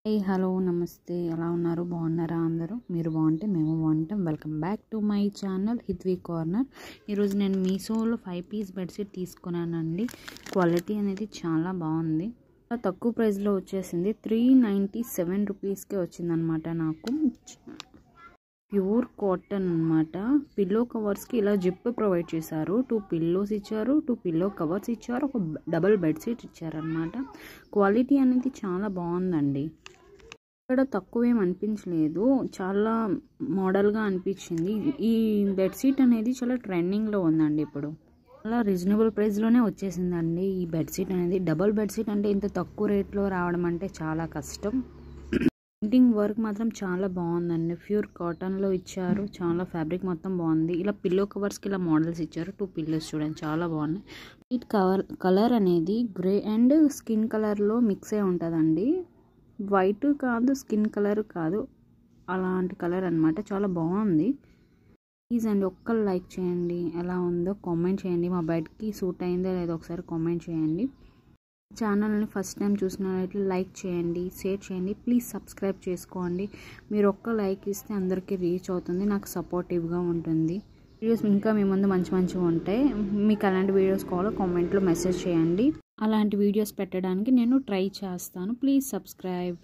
hello నమస్తే ఎలా ఉన్నారు బాగున్నారా అందరూ మీరు బాగుంటే మేము బాగుంటాం welcome back to my channel Hithvi corner ఈరోజు నేను మీషోలో 5 పీస్ బెడ్షీట్ తీసుకున్నానండి క్వాలిటీ అనేది చాలా బాగుంది తక్కువ ప్రైస్లో వచ్చేసింది 397 రూపీస్కే వచ్చిందనమాట నాకు ప్యూర్ కాటన్ అన్నమాట పిల్లో కవర్స్కి ఇలా జిప్ ప్రొవైడ్ చేశారు 2 పిల్లోస్ ఇచ్చారు 2 పిల్లో కవర్స్ ఇచ్చారు ఒక డబుల్ బెడ్షీట్ ఇచ్చారనమాట క్వాలిటీ అనేది చాలా బాగుందండి ఇక్కడ తక్కువేం అనిపించలేదు చాలా మోడల్గా అనిపించింది ఈ బెడ్షీట్ అనేది చాలా ట్రెండింగ్లో ఉందండి ఇప్పుడు చాలా రీజనబుల్ ప్రైస్లోనే వచ్చేసిందండి ఈ బెడ్షీట్ అనేది డబుల్ బెడ్షీట్ అంటే ఇంత తక్కువ రేట్లో రావడం అంటే చాలా కష్టం ప్రింటింగ్ వర్క్ మాత్రం చాలా బాగుందండి ప్యూర్ కాటన్లో ఇచ్చారు చాలా ఫ్యాబ్రిక్ మొత్తం బాగుంది ఇలా పిల్లో కవర్స్కి ఇలా మోడల్స్ ఇచ్చారు 2 పిల్లోస్ చూడండి చాలా బాగున్నాయి ఈ కలర్ అనేది గ్రే అండ్ స్కిన్ కలర్లో మిక్స్ అయి ఉంటుందండి వైట్ కాదు స్కిన్ కలర్ కాదు అలాంటి కలర్ అనమాట చాలా బాగుంది ప్లీజ్ అండి ఒక్కరు లైక్ చేయండి ఎలా ఉందో కామెంట్ చేయండి మా బెడ్కి సూట్ అయిందో లేదో ఒకసారి కామెంట్ చేయండి ఛానల్ని ఫస్ట్ టైం చూసినట్లయితే లైక్ చేయండి షేర్ చేయండి ప్లీజ్ సబ్స్క్రైబ్ చేసుకోండి మీరు ఒక్క లైక్ ఇస్తే అందరికీ రీచ్ అవుతుంది నాకు సపోర్టివ్గా ఉంటుంది వీడియోస్ ఇంకా మీ ముందు మంచిగా ఉంటాయి మీకు అలాంటి వీడియోస్ కావాలో కామెంట్లో మెసేజ్ చేయండి అలాంటి వీడియోస్ పెట్టడానికి నేను ట్రై చేస్తాను ప్లీజ్ సబ్స్క్రైబ్